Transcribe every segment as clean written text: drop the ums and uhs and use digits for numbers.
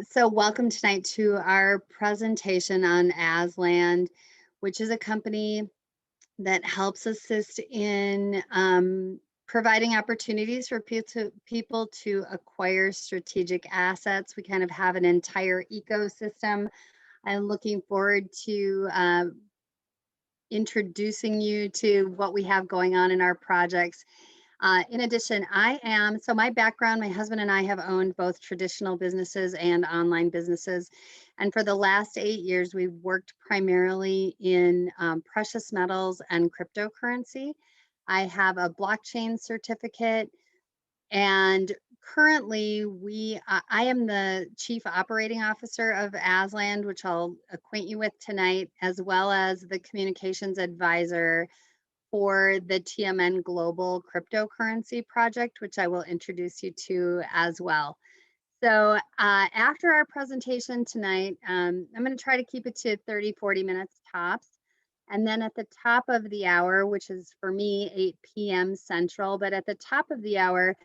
So welcome tonight to our presentation on Aslande, which is a company that helps assist in providing opportunities for people to acquire strategic assets. We kind of have an entire ecosystem. I'm looking forward to introducing you to what we have going on in our projects. In addition, so my background, my husband and I have owned both traditional businesses and online businesses. And for the last 8 years, we've worked primarily in precious metals and cryptocurrency. I have a blockchain certificate, and currently I am the chief operating officer of Aslande, which I'll acquaint you with tonight, as well as the communications advisor for the TMN Global Cryptocurrency Project, which I will introduce you to as well. So after our presentation tonight, I'm going to try to keep it to 30-40 minutes tops. And then at the top of the hour, which is for me 8 p.m. Central, but at the top of the hour,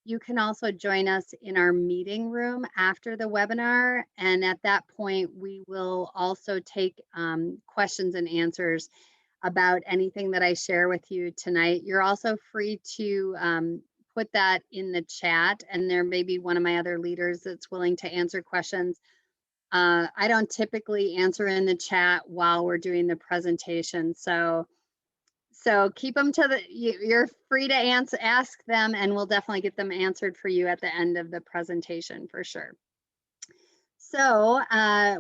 you can also join us in our meeting room after the webinar. And at that point, we will also take questions and answers about anything that I share with you tonight. You're also free to put that in the chat, and there may be one of my other leaders that's willing to answer questions. I don't typically answer in the chat while we're doing the presentation, so keep them to you're free to ask them, and we'll definitely get them answered for you at the end of the presentation for sure. So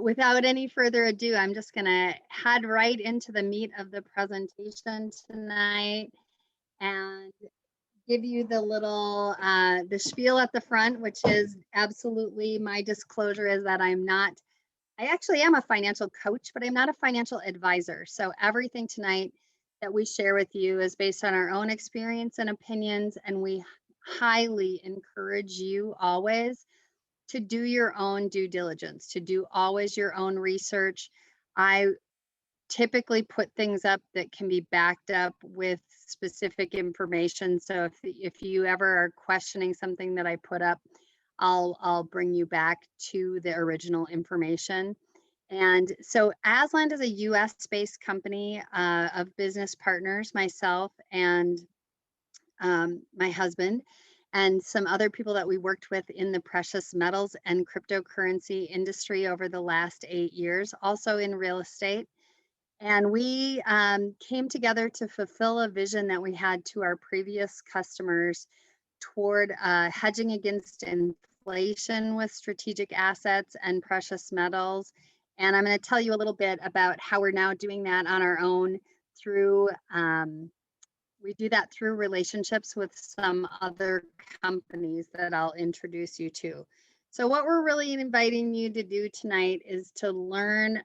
without any further ado, I'm just going to head right into the meat of the presentation tonight and give you the little the spiel at the front, which is absolutely my disclosure is that I actually am a financial coach, but I'm not a financial advisor. So everything tonight that we share with you is based on our own experience and opinions, and we highly encourage you always to do your own due diligence, to do always your own research. I typically put things up that can be backed up with specific information. So if you ever are questioning something that I put up, I'll bring you back to the original information. And so Aslande is a US-based company of business partners, myself and my husband, and some other people that we worked with in the precious metals and cryptocurrency industry over the last 8 years, also in real estate. And we came together to fulfill a vision that we had to our previous customers toward hedging against inflation with strategic assets and precious metals. And I'm going to tell you a little bit about how we're now doing that on our own through we do that through relationships with some other companies that I'll introduce you to. So what we're really inviting you to do tonight is to learn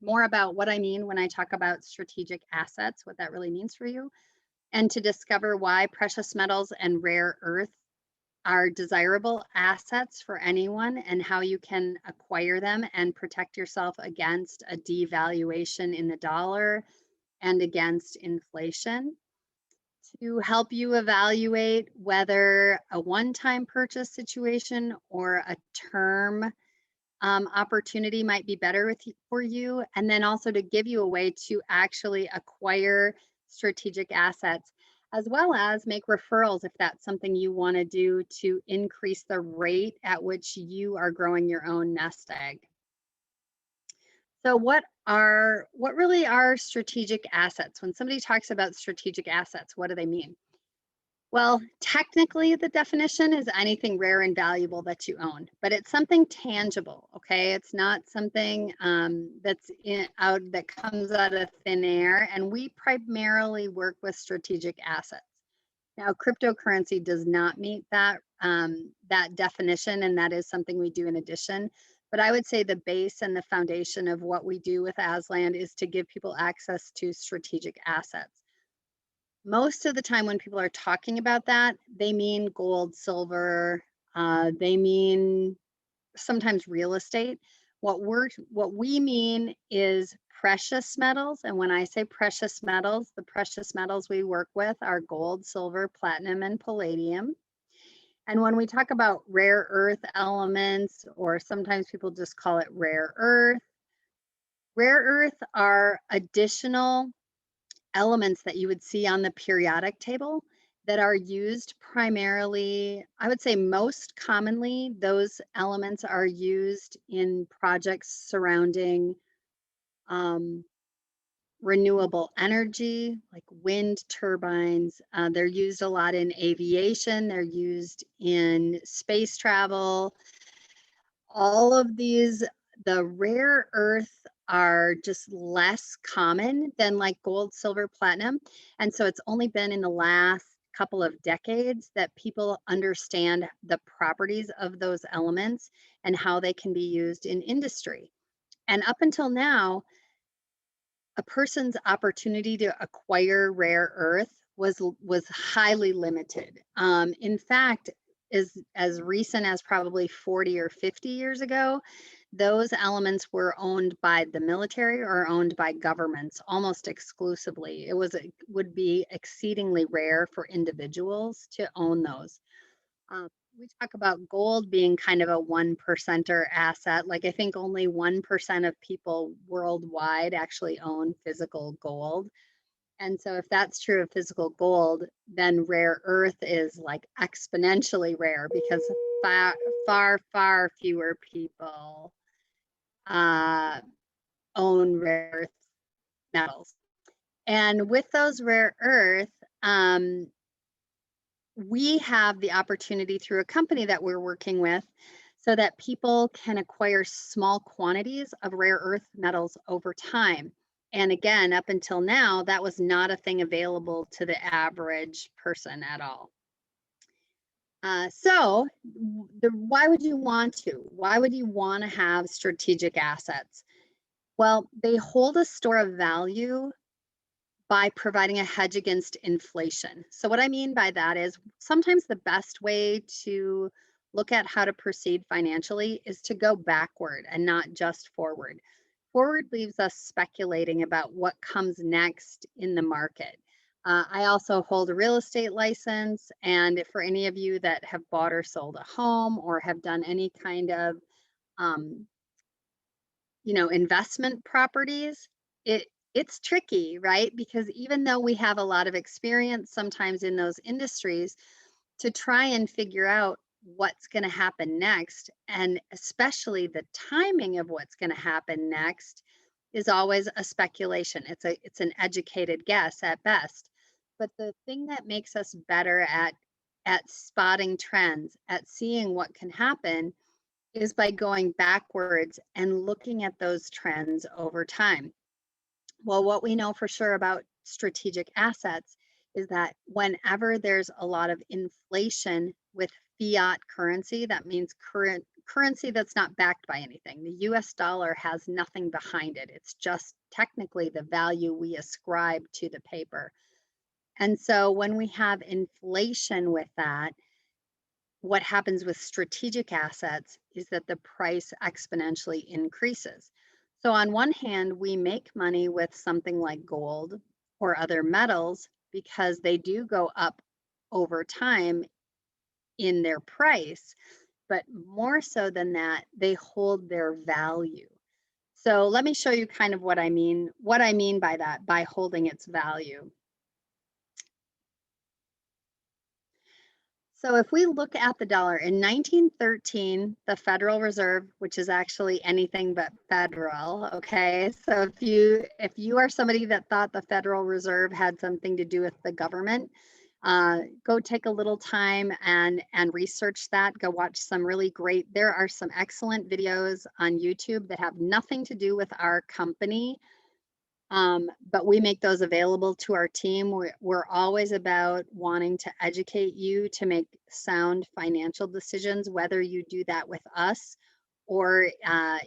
more about what I mean when I talk about strategic assets, what that really means for you, and to discover why precious metals and rare earth are desirable assets for anyone and how you can acquire them and protect yourself against a devaluation in the dollar and against inflation, to help you evaluate whether a one-time purchase situation or a term opportunity might be better for you, and then also to give you a way to actually acquire strategic assets, as well as make referrals if that's something you want to do to increase the rate at which you are growing your own nest egg. So what really are strategic assets? When somebody talks about strategic assets, what do they mean? Well, technically the definition is anything rare and valuable that you own, but it's something tangible, okay? It's not something that comes out of thin air, and we primarily work with strategic assets. Now, cryptocurrency does not meet that definition, and that is something we do in addition. But I would say the base and the foundation of what we do with Aslande is to give people access to strategic assets. Most of the time when people are talking about that, they mean gold, silver, they mean sometimes real estate. What we mean is precious metals. And when I say precious metals, the precious metals we work with are gold, silver, platinum, and palladium. And when we talk about rare earth elements, or sometimes people just call it rare earth are additional elements that you would see on the periodic table that are used primarily, I would say most commonly, those elements are used in projects surrounding um, renewable energy, like wind turbines. They're used a lot in aviation, they're used in space travel. All of these, the rare earth are just less common than like gold, silver, platinum. And so it's only been in the last couple of decades that people understand the properties of those elements and how they can be used in industry. And up until now, a person's opportunity to acquire rare earth was highly limited. In fact, as recent as probably 40 or 50 years ago, those elements were owned by the military or owned by governments almost exclusively. It would be exceedingly rare for individuals to own those. Um, we talk about gold being kind of a one percenter asset. Like I think only 1% of people worldwide actually own physical gold. And so if that's true of physical gold, then rare earth is like exponentially rare because far fewer people uh, own rare earth metals. And with those rare earth, we have the opportunity through a company that we're working with so that people can acquire small quantities of rare earth metals over time. And again, up until now, that was not a thing available to the average person at all. Why would you want to? Why would you want to have strategic assets? Well, they hold a store of value by providing a hedge against inflation. So what I mean by that is sometimes the best way to look at how to proceed financially is to go backward and not just forward. Forward leaves us speculating about what comes next in the market. I also hold a real estate license, and for any of you that have bought or sold a home or have done any kind of um, investment properties, it's tricky, right? Because even though we have a lot of experience sometimes in those industries, to try and figure out what's going to happen next, and especially the timing of what's going to happen next, is always a speculation. It's an educated guess at best. But the thing that makes us better at spotting trends, at seeing what can happen, is by going backwards and looking at those trends over time. Well, what we know for sure about strategic assets is that whenever there's a lot of inflation with fiat currency, that means current currency that's not backed by anything. The US dollar has nothing behind it. It's just technically the value we ascribe to the paper. And so when we have inflation with that, what happens with strategic assets is that the price exponentially increases. So, on one hand, we make money with something like gold or other metals because they do go up over time in their price, but more so than that, they hold their value. So, let me show you kind of what I mean by that, by holding its value. So if we look at the dollar in 1913, the Federal Reserve, which is actually anything but federal, okay? So if you are somebody that thought the Federal Reserve had something to do with the government, go take a little time and research that. Go watch some really great. There are some excellent videos on YouTube that have nothing to do with our company, but we make those available to our team. We're always about wanting to educate you to make sound financial decisions, whether you do that with us or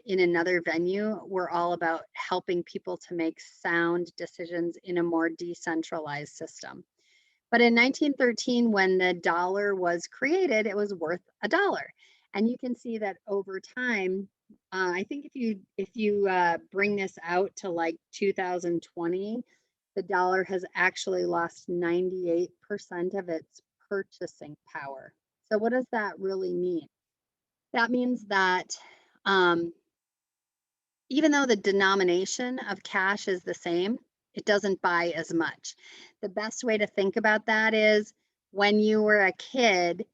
in another venue. We're all about helping people to make sound decisions in a more decentralized system. But in 1913, when the dollar was created, it was worth $1. And you can see that over time, I think if you bring this out to like 2020, the dollar has actually lost 98% of its purchasing power. So what does that really mean? That means that um, even though the denomination of cash is the same, it doesn't buy as much. The best way to think about that is when you were a kid,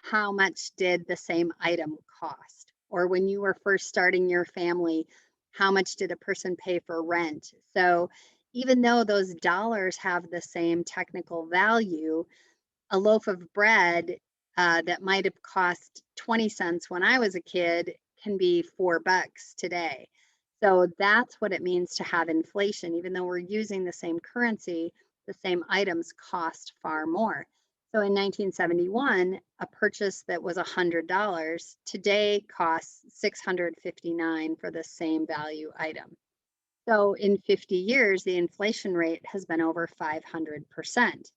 how much did the same item cost? Or when you were first starting your family, how much did a person pay for rent? So even though those dollars have the same technical value, a loaf of bread that might have cost 20 cents when I was a kid can be $4 today. So that's what it means to have inflation. Even though we're using the same currency, the same items cost far more. So in 1971, a purchase that was $100 today costs $659 for the same value item. So in 50 years, the inflation rate has been over 500%.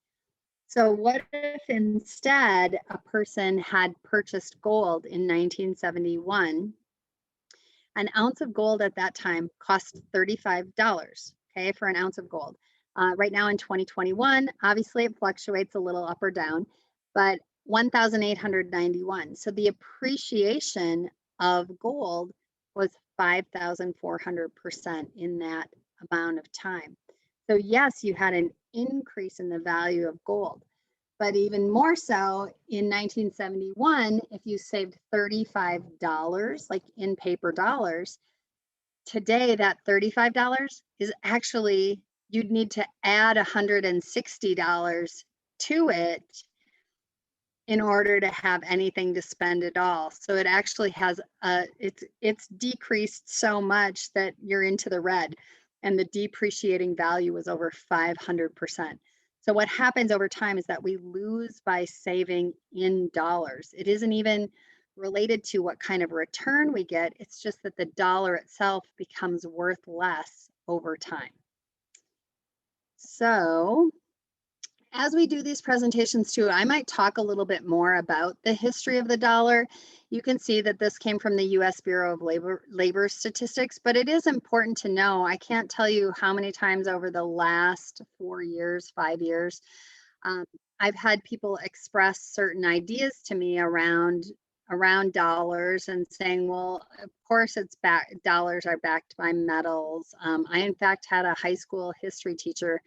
So what if instead a person had purchased gold in 1971? An ounce of gold at that time cost $35, okay, for an ounce of gold. Right now in 2021, obviously it fluctuates a little up or down, but 1,891. So the appreciation of gold was 5,400% in that amount of time. So yes, you had an increase in the value of gold. But even more so in 1971, if you saved $35, like in paper dollars, today that $35 is actually, you'd need to add $160 to it in order to have anything to spend at all. So it actually has it's decreased so much that you're into the red, and the depreciating value was over 500%. So what happens over time is that we lose by saving in dollars. It isn't even related to what kind of return we get. It's just that the dollar itself becomes worth less over time. So as we do these presentations too, I might talk a little bit more about the history of the dollar. You can see that this came from the US Bureau of Labor Statistics, but it is important to know, I can't tell you how many times over the last 4 years, 5 years, um, I've had people express certain ideas to me around dollars and saying, well, of course dollars are backed by metals. I in fact had a high school history teacher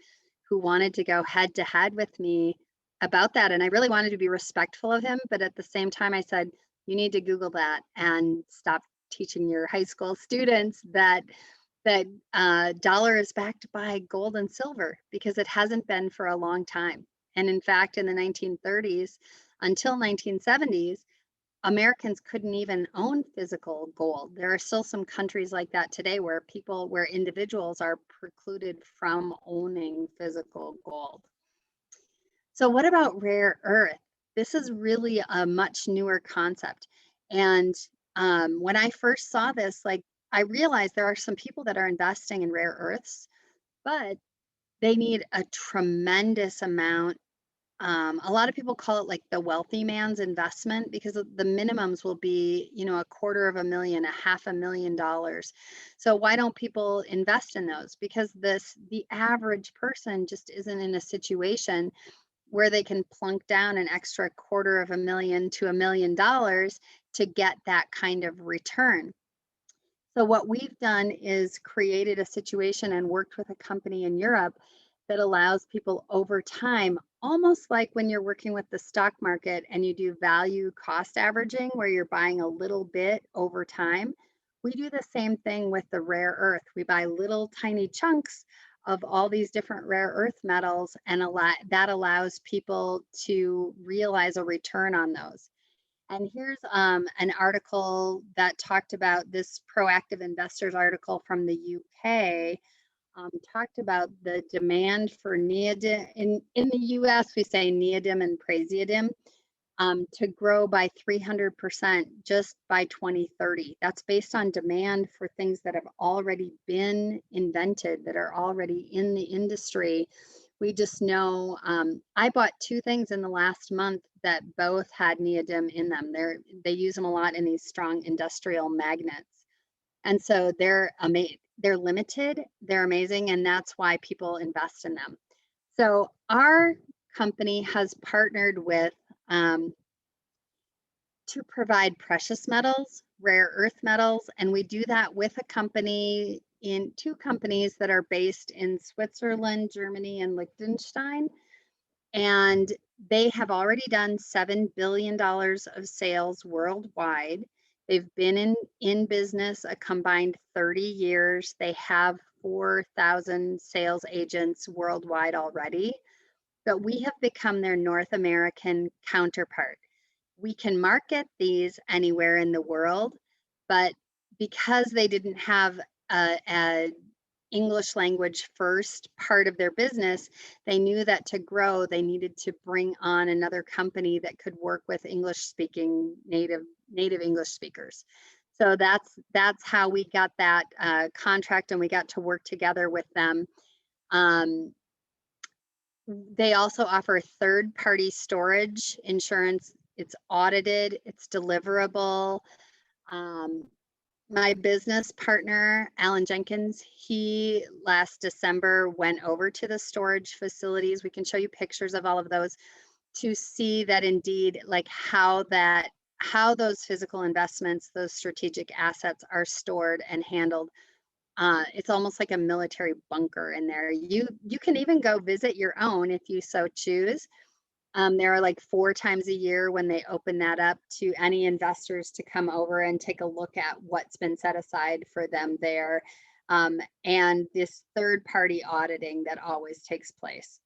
who wanted to go head to head with me about that. And I really wanted to be respectful of him. But at the same time, I said, you need to Google that and stop teaching your high school students that dollar is backed by gold and silver, because it hasn't been for a long time. And in fact, in the 1930s until 1970s, Americans couldn't even own physical gold. There are still some countries like that today where individuals are precluded from owning physical gold. So what about rare earth? This is really a much newer concept. And when I first saw this, like, I realized there are some people that are investing in rare earths, but they need a tremendous amount. A lot of people call it like the wealthy man's investment, because the minimums will be, $250,000, $500,000. So why don't people invest in those? Because the average person just isn't in a situation where they can plunk down an extra $250,000 to $1 million to get that kind of return. So what we've done is created a situation and worked with a company in Europe that allows people over time, almost like when you're working with the stock market and you do value cost averaging, where you're buying a little bit over time. We do the same thing with the rare earth. We buy little tiny chunks of all these different rare earth metals, and that allows people to realize a return on those. And here's an article that talked about this proactive investors article from the UK. Talked about the demand for neodymium. In the US, we say neodymium and praseodymium to grow by 300% just by 2030. That's based on demand for things that have already been invented, that are already in the industry. We just know, I bought two things in the last month that both had neodymium in them. They use them a lot in these strong industrial magnets. And so they're limited, they're amazing, and that's why people invest in them. So our company has partnered with to provide precious metals, rare earth metals, and we do that with a company in two companies that are based in Switzerland, Germany, and Liechtenstein. And they have already done $7 billion of sales worldwide. They've been in business a combined 30 years. They have 4,000 sales agents worldwide already, but we have become their North American counterpart. We can market these anywhere in the world, but because they didn't have a English language first part of their business, they knew that to grow, they needed to bring on another company that could work with English speaking native English speakers. So that's how we got that contract, and we got to work together with them. They also offer third-party storage insurance. It's audited, it's deliverable. My business partner, Alan Jenkins, he last December went over to the storage facilities. We can show you pictures of all of those to see that indeed, like how those physical investments, those strategic assets are stored and handled. It's almost like a military bunker in there. You can even go visit your own if you so choose. There are like 4 times a year when they open that up to any investors to come over and take a look at what's been set aside for them there. And this third-party auditing that always takes place.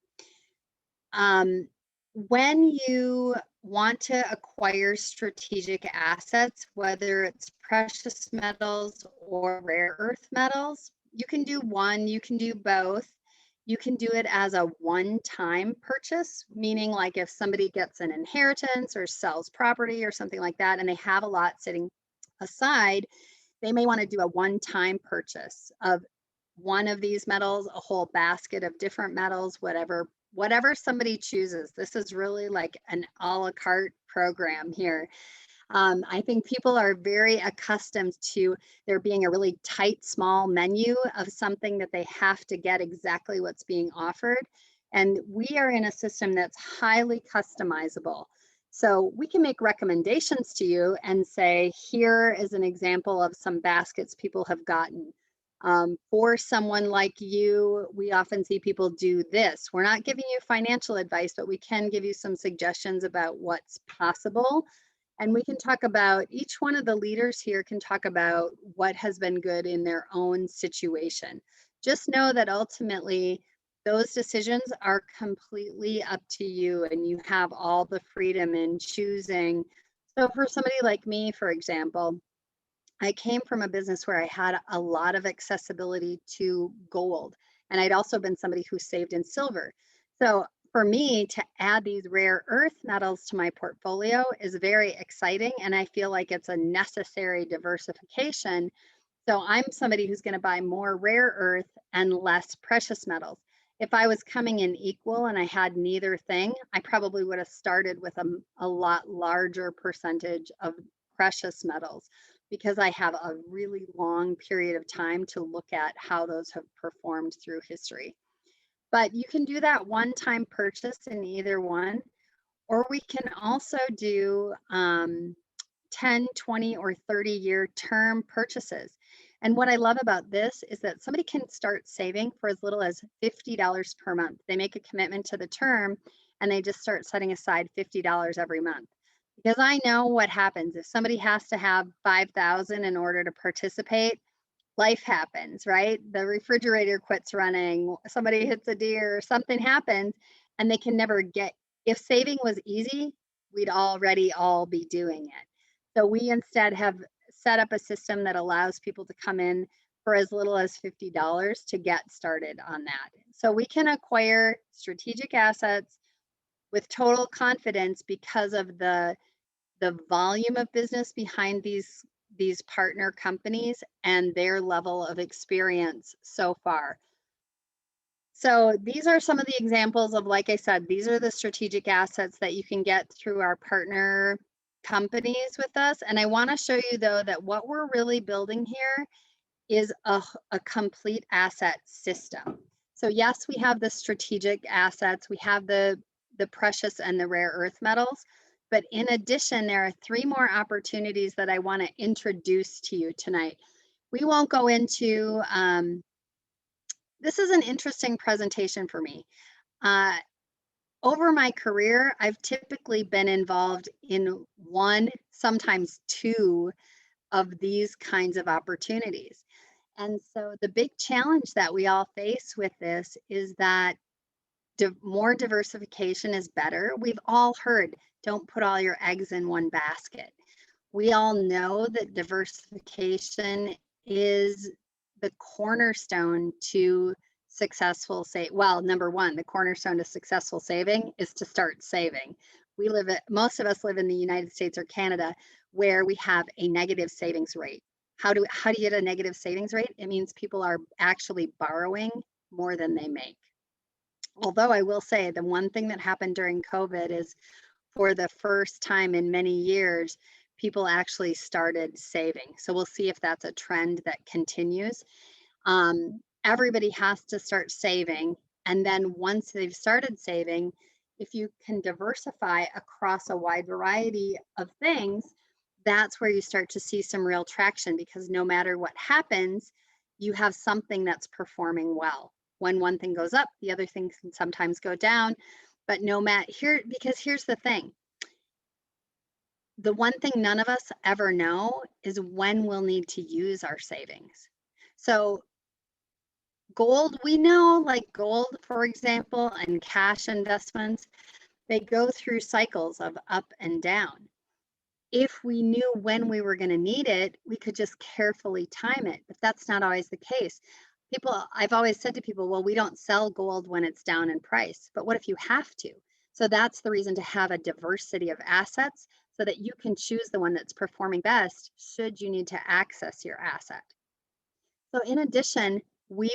When you want to acquire strategic assets, whether it's precious metals or rare earth metals, you can do one, you can do both. You can do it as a one-time purchase, meaning like if somebody gets an inheritance or sells property or something like that, and they have a lot sitting aside, they may want to do a one-time purchase of one of these metals, a whole basket of different metals, whatever somebody chooses. This is really like an a la carte program here. I think people are very accustomed to there being a really tight, small menu of something that they have to get exactly what's being offered. And we are in a system that's highly customizable. So we can make recommendations to you and say, here is an example of some baskets people have gotten. For someone like you, we often see people do this. We're not giving you financial advice, but we can give you some suggestions about what's possible. And we can talk about, each one of the leaders here can talk about what has been good in their own situation. Just know that ultimately those decisions are completely up to you, and you have all the freedom in choosing. So for somebody like me, for example, I came from a business where I had a lot of accessibility to gold, and I'd also been somebody who saved in silver. So for me to add these rare earth metals to my portfolio is very exciting, and I feel like it's a necessary diversification. So I'm somebody who's going to buy more rare earth and less precious metals. If I was coming in equal and I had neither thing, I probably would have started with a lot larger percentage of precious metals, because I have a really long period of time to look at how those have performed through history. But you can do that one-time purchase in either one, or we can also do 10, 20, or 30-year term purchases. And what I love about this is that somebody can start saving for as little as $50 per month. They make a commitment to the term, and they just start setting aside $50 every month. Because I know what happens if somebody has to have 5,000 in order to participate. Life happens, right? The refrigerator quits running, somebody hits a deer, something happens, and they can never get. If saving was easy, we'd already all be doing it. So we instead have set up a system that allows people to come in for as little as $50 to get started on that. So we can acquire strategic assets with total confidence because of the volume of business behind these partner companies and their level of experience so far. So these are some of the examples of, like I said, these are the strategic assets that you can get through our partner companies with us. And I want to show you, though, that what we're really building here is a complete asset system. So yes, we have the strategic assets, we have the precious and the rare earth metals, But in addition, there are 3 more opportunities that I want to introduce to you tonight. We won't go into, this is an interesting presentation for me. Uh, over my career, I've typically been involved in 1, sometimes 2 of these kinds of opportunities. And so the big challenge that we all face with this is that more diversification is better. We've all heard, don't put all your eggs in one basket. We all know that diversification is the cornerstone to successful well, number one, the cornerstone to successful saving is to start saving. Most of us live in the United States or Canada where we have a negative savings rate. How do you get a negative savings rate? It means people are actually borrowing more than they make. Although I will say the one thing that happened during COVID is for the first time in many years, people actually started saving. So we'll see if that's a trend that continues. Everybody has to start saving. And then once they've started saving, if you can diversify across a wide variety of things, that's where you start to see some real traction, because no matter what happens, you have something that's performing well. When one thing goes up, the other things can sometimes go down. But because here's the thing. The one thing none of us ever know is when we'll need to use our savings. So gold, we know, like gold, for example, and cash investments, they go through cycles of up and down. If we knew when we were going to need it, we could just carefully time it, but that's not always the case. I've always said to people, well, we don't sell gold when it's down in price, but what if you have to? So that's the reason to have a diversity of assets so that you can choose the one that's performing best should you need to access your asset. So in addition, we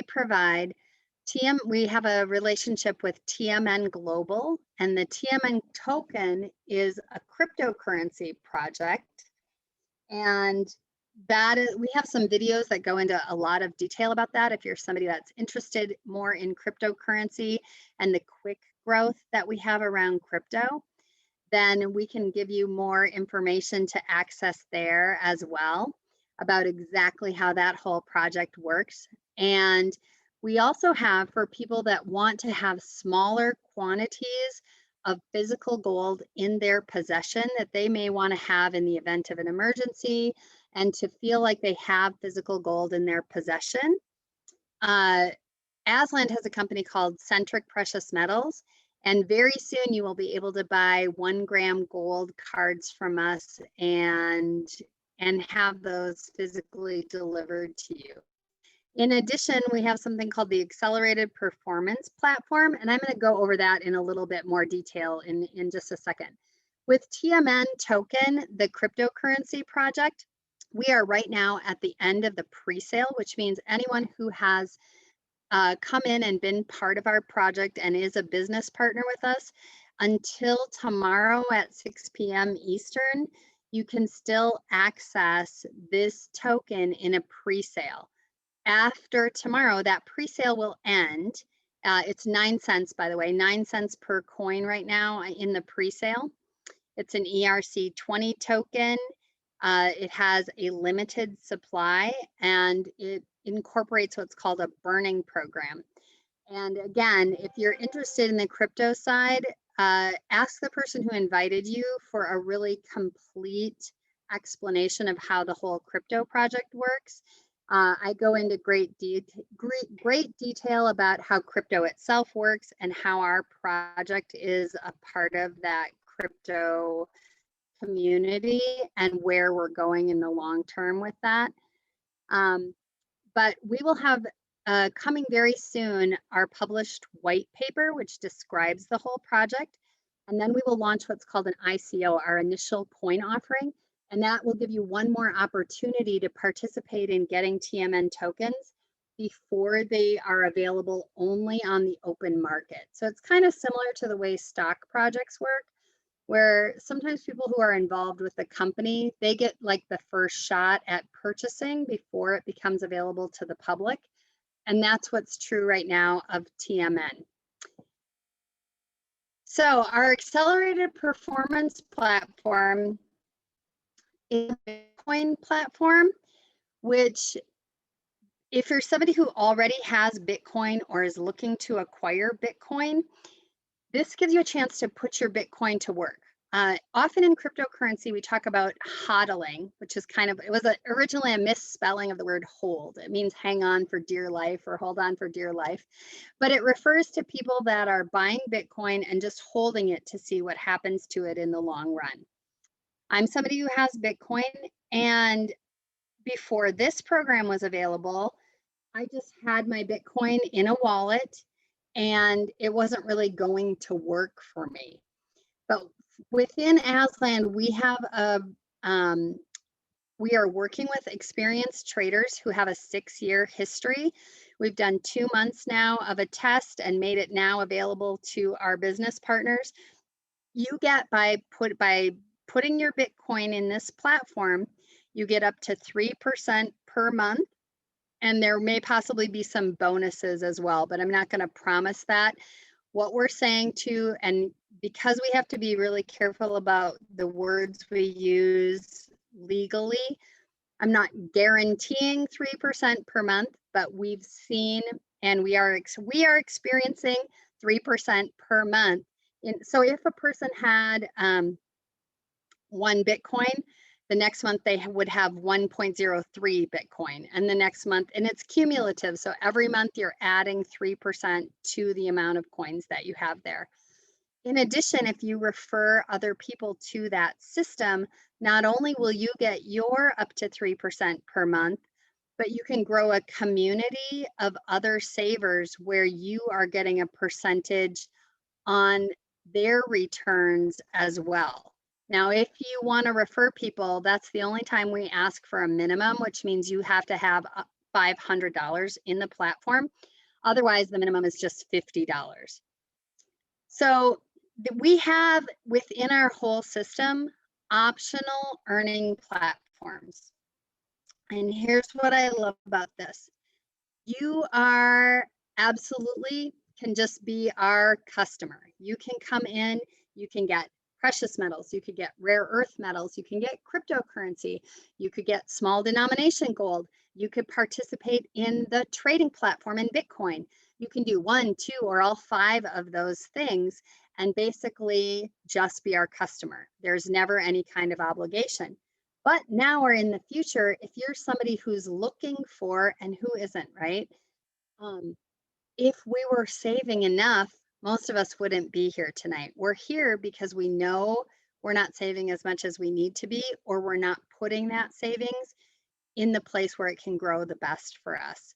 have a relationship with TMN Global, and the TMN token is a cryptocurrency project. And we have some videos that go into a lot of detail about that. If you're somebody that's interested more in cryptocurrency and the quick growth that we have around crypto, then we can give you more information to access there as well about exactly how that whole project works. And we also have, for people that want to have smaller quantities of physical gold in their possession that they may want to have in the event of an emergency, and to feel like they have physical gold in their possession. Aslande has a company called Centric Precious Metals, and very soon you will be able to buy 1-gram gold cards from us and have those physically delivered to you. In addition, we have something called the Accelerated Performance Platform, and I'm going to go over that in a little bit more detail in just a second. With TMN Token, the cryptocurrency project, we are right now at the end of the pre-sale, which means anyone who has come in and been part of our project and is a business partner with us, until tomorrow at 6 p.m. Eastern, you can still access this token in a pre-sale. After tomorrow, that pre-sale will end. It's 9 cents, by the way, 9 cents per coin right now in the pre-sale. It's an ERC20 token. It has a limited supply, and it incorporates what's called a burning program. And again, if you're interested in the crypto side, ask the person who invited you for a really complete explanation of how the whole crypto project works. I go into great detail about how crypto itself works and how our project is a part of that crypto community and where we're going in the long term with that. But we will have coming very soon our published white paper, which describes the whole project. And then we will launch what's called an ICO, our initial coin offering. And that will give you one more opportunity to participate in getting TMN tokens before they are available only on the open market. So it's kind of similar to the way stock projects work, where sometimes people who are involved with the company, they get like the first shot at purchasing before it becomes available to the public. And that's what's true right now of TMN. So our accelerated performance platform is a Bitcoin platform, which if you're somebody who already has Bitcoin or is looking to acquire Bitcoin, this gives you a chance to put your Bitcoin to work. Often in cryptocurrency, we talk about hodling, which is it was originally a misspelling of the word hold. It means hang on for dear life or hold on for dear life. But it refers to people that are buying Bitcoin and just holding it to see what happens to it in the long run. I'm somebody who has Bitcoin, and before this program was available, I just had my Bitcoin in a wallet and it wasn't really going to work for me. But within Aslande, we are working with experienced traders who have a 6-year history. We've done 2 months now of a test and made it now available to our business partners. You get by putting your Bitcoin in this platform, you get up to 3% per month. And there may possibly be some bonuses as well, but I'm not going to promise that. What we're saying to, and because we have to be really careful about the words we use legally, I'm not guaranteeing 3% per month, but we've seen and we are experiencing 3% per month. So if a person had 1 Bitcoin, the next month they would have 1.03 Bitcoin, and the next month, and it's cumulative. So every month you're adding 3% to the amount of coins that you have there. In addition, if you refer other people to that system, not only will you get your up to 3% per month, but you can grow a community of other savers where you are getting a percentage on their returns as well. Now, if you want to refer people, that's the only time we ask for a minimum, which means you have to have $500 in the platform. Otherwise, the minimum is just $50. So we have within our whole system optional earning platforms. And here's what I love about this. You are absolutely can just be our customer. You can come in, you can get precious metals, you could get rare earth metals, you can get cryptocurrency, you could get small denomination gold, you could participate in the trading platform in Bitcoin. You can do 1, 2, or all 5 of those things and basically just be our customer. There's never any kind of obligation. But now or in the future, if you're somebody who's looking for, and who isn't, right? If we were saving enough, most of us wouldn't be here tonight. We're here because we know we're not saving as much as we need to be, or we're not putting that savings in the place where it can grow the best for us.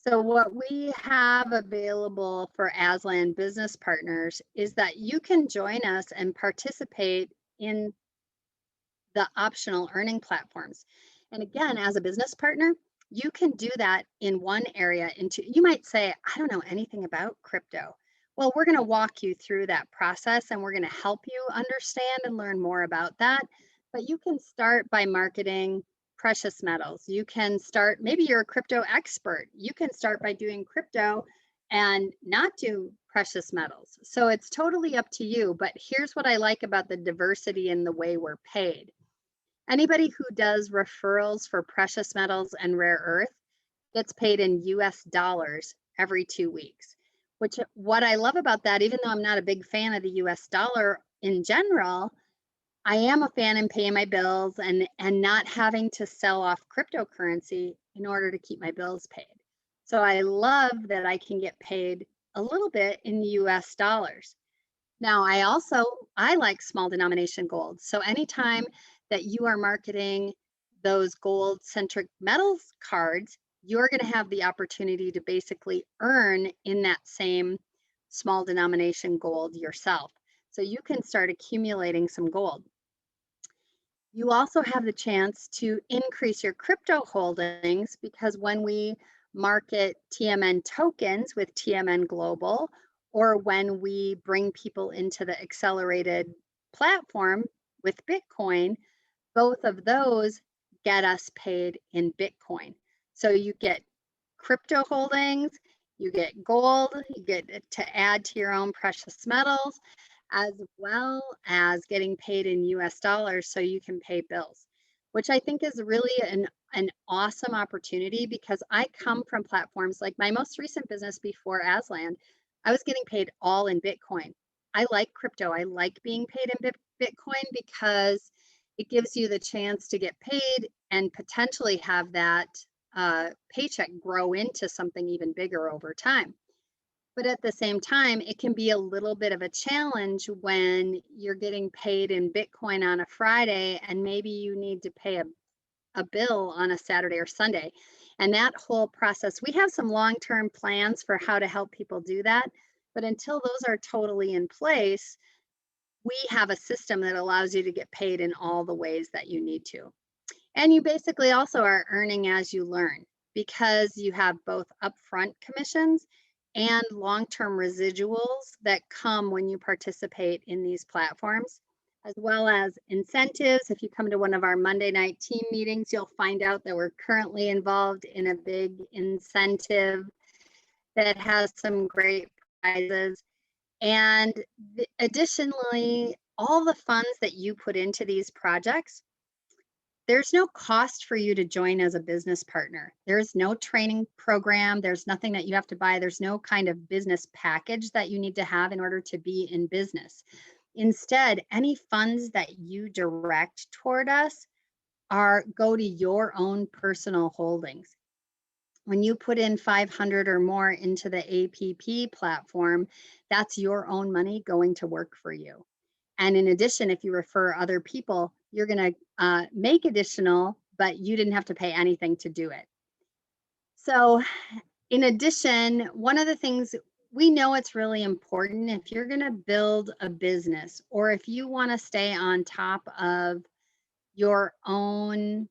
So what we have available for Aslande business partners is that you can join us and participate in the optional earning platforms. And again, as a business partner, you can do that in one area. You might say, I don't know anything about crypto. Well, we're going to walk you through that process and we're going to help you understand and learn more about that. But you can start by marketing precious metals. You can start, maybe you're a crypto expert. You can start by doing crypto and not do precious metals. So it's totally up to you. But here's what I like about the diversity in the way we're paid. Anybody who does referrals for precious metals and rare earth gets paid in US dollars every 2 weeks, which what I love about that, even though I'm not a big fan of the US dollar in general, I am a fan in paying my bills and not having to sell off cryptocurrency in order to keep my bills paid. So I love that I can get paid a little bit in US dollars. Now, I like small denomination gold. So anytime that you are marketing those gold centric metals cards, you're going to have the opportunity to basically earn in that same small denomination gold yourself. So you can start accumulating some gold. You also have the chance to increase your crypto holdings because when we market TMN tokens with TMN Global, or when we bring people into the accelerated platform with Bitcoin, both of those get us paid in Bitcoin. So you get crypto holdings, you get gold, you get to add to your own precious metals, as well as getting paid in US dollars so you can pay bills, which I think is really an awesome opportunity because I come from platforms like my most recent business before Asland, I was getting paid all in Bitcoin. I like crypto. I like being paid in Bitcoin because it gives you the chance to get paid and potentially have that paycheck grow into something even bigger over time. But at the same time, it can be a little bit of a challenge when you're getting paid in Bitcoin on a Friday and maybe you need to pay a bill on a Saturday or Sunday. And that whole process, we have some long-term plans for how to help people do that. But until those are totally in place, we have a system that allows you to get paid in all the ways that you need to. And you basically also are earning as you learn because you have both upfront commissions and long-term residuals that come when you participate in these platforms, as well as incentives. If you come to one of our Monday night team meetings, you'll find out that we're currently involved in a big incentive that has some great prizes. And additionally, all the funds that you put into these projects, there's no cost for you to join as a business partner. There's no training program. There's nothing that you have to buy. There's no kind of business package that you need to have in order to be in business. Instead, any funds that you direct toward us are go to your own personal holdings. When you put in 500 or more into the APP platform, that's your own money going to work for you. And in addition, if you refer other people, you're going to make additional, but you didn't have to pay anything to do it. So, in addition, one of the things we know it's really important if you're going to build a business or if you want to stay on top of your own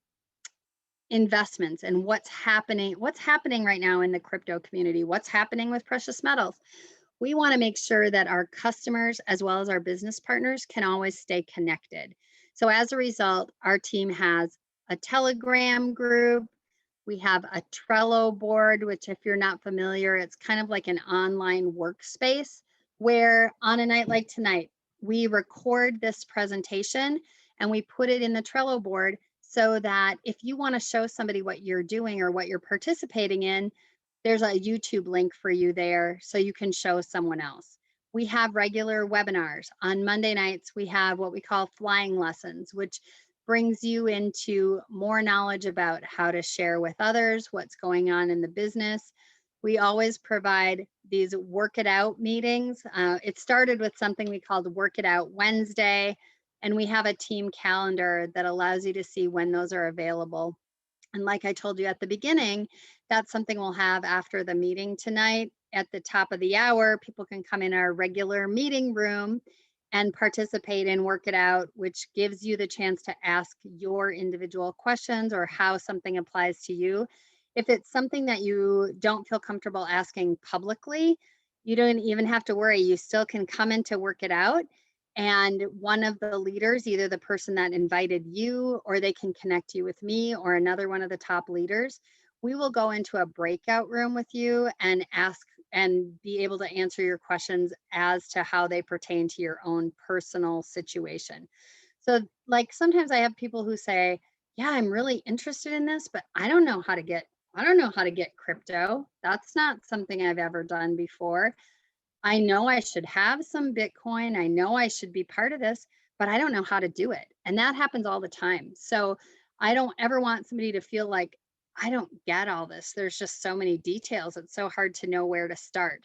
investments and what's happening right now in the crypto community, what's happening with precious metals. We want to make sure that our customers as well as our business partners can always stay connected. So as a result, our team has a Telegram group. We have a Trello board, which if you're not familiar, it's kind of like an online workspace where on a night like tonight, we record this presentation and we put it in the Trello board so that if you want to show somebody what you're doing or what you're participating in, there's a YouTube link for you there so you can show someone else. We have regular webinars. On Monday nights, we have what we call flying lessons, which brings you into more knowledge about how to share with others, what's going on in the business. We always provide these work it out meetings. It started with something we called Work It Out Wednesday, and we have a team calendar that allows you to see when those are available. And like I told you at the beginning, that's something we'll have after the meeting tonight. At the top of the hour, people can come in our regular meeting room and participate and work it out, which gives you the chance to ask your individual questions or how something applies to you. If it's something that you don't feel comfortable asking publicly, you don't even have to worry. You still can come in to work it out. And one of the leaders, either the person that invited you, or they can connect you with me or another one of the top leaders, we will go into a breakout room with you and ask and be able to answer your questions as to how they pertain to your own personal situation. So like sometimes I have people who say, yeah, I'm really interested in this, but I don't know how to get crypto. That's not something I've ever done before. I know I should have some Bitcoin. I know I should be part of this, but I don't know how to do it. And that happens all the time. So I don't ever want somebody to feel like I don't get all this. There's just so many details. It's so hard to know where to start.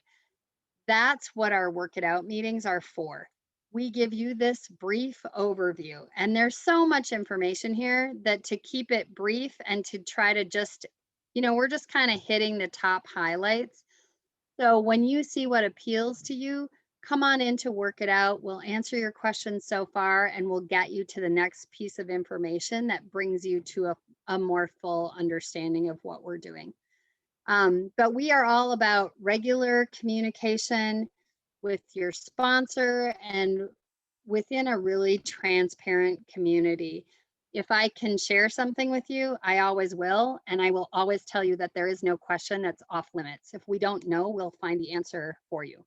That's what our work it out meetings are for. We give you this brief overview, and there's so much information here that to keep it brief and to try to just, we're just kind of hitting the top highlights. So when you see what appeals to you, come on in to work it out. We'll answer your questions so far and we'll get you to the next piece of information that brings you to a more full understanding of what we're doing. But we are all about regular communication with your sponsor and within a really transparent community. If I can share something with you, I always will. And I will always tell you that there is no question that's off limits. If we don't know, we'll find the answer for you.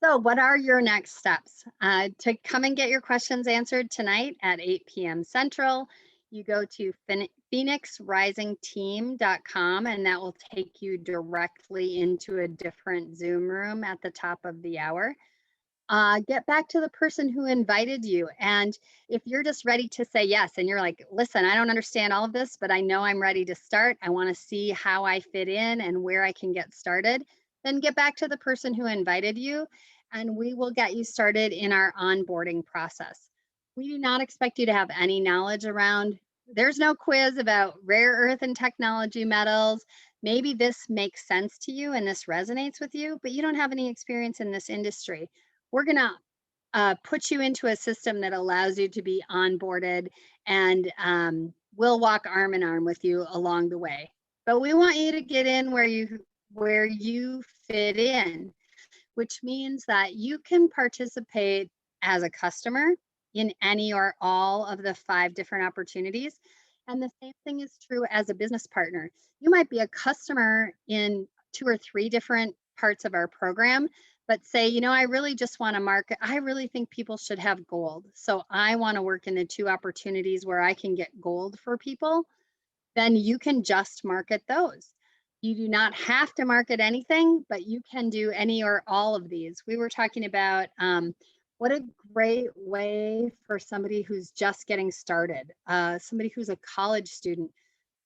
So, what are your next steps? To come and get your questions answered tonight at 8 p.m. Central, you go to phoenixrisingteam.com, and that will take you directly into a different Zoom room at the top of the hour. Get back to the person who invited you. And if you're just ready to say yes, and you're like, listen, I don't understand all of this, but I know I'm ready to start. I want to see how I fit in and where I can get started. Then get back to the person who invited you, and we will get you started in our onboarding process. We do not expect you to have any knowledge around. There's no quiz about rare earth and technology metals. Maybe this makes sense to you and this resonates with you, but you don't have any experience in this industry. We're going to put you into a system that allows you to be onboarded, and we'll walk arm in arm with you along the way. But we want you to get in where you fit in, which means that you can participate as a customer in any or all of the 5 different opportunities. And the same thing is true as a business partner. You might be a customer in 2 or 3 different parts of our program, but say, I really just want to market. I really think people should have gold. So I want to work in the 2 opportunities where I can get gold for people. Then you can just market those. You do not have to market anything, but you can do any or all of these. We were talking about what a great way for somebody who's just getting started, somebody who's a college student,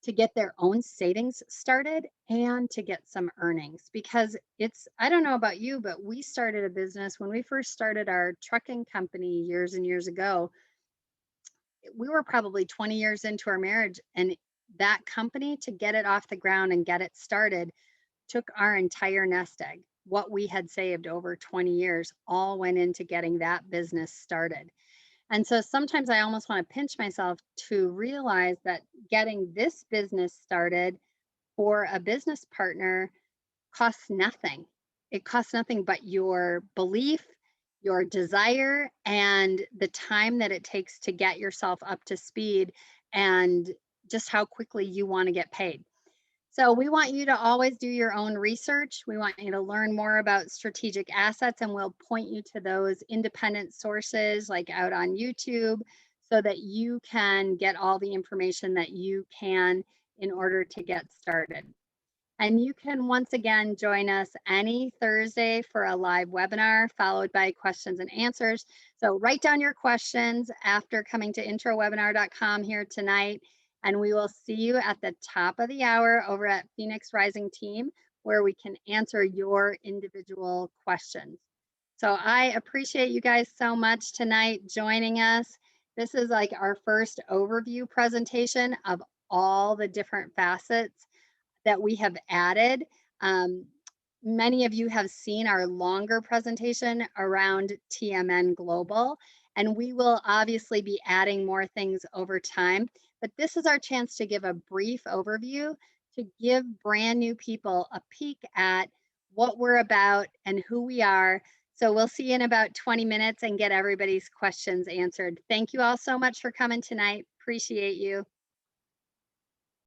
to get their own savings started and to get some earnings. Because I don't know about you, but we started a business when we first started our trucking company years and years ago. We were probably 20 years into our marriage, and that company, to get it off the ground and get it started, took our entire nest egg. What we had saved over 20 years all went into getting that business started. And so sometimes I almost want to pinch myself to realize that getting this business started for a business partner costs nothing. It costs nothing but your belief, your desire, and the time that it takes to get yourself up to speed, and just how quickly you want to get paid. So we want you to always do your own research. We want you to learn more about strategic assets, and we'll point you to those independent sources like out on YouTube so that you can get all the information that you can in order to get started. And you can once again join us any Thursday for a live webinar followed by questions and answers. So write down your questions after coming to introwebinar.com here tonight, and we will see you at the top of the hour over at Phoenix Rising Team, where we can answer your individual questions. So I appreciate you guys so much tonight joining us. This is like our first overview presentation of all the different facets that we have added. Um, Many of you have seen our longer presentation around TMN Global, and we will obviously be adding more things over time. But this is our chance to give a brief overview, to give brand new people a peek at what we're about and who we are. So we'll see you in about 20 minutes and get everybody's questions answered. Thank you all so much for coming tonight. Appreciate you.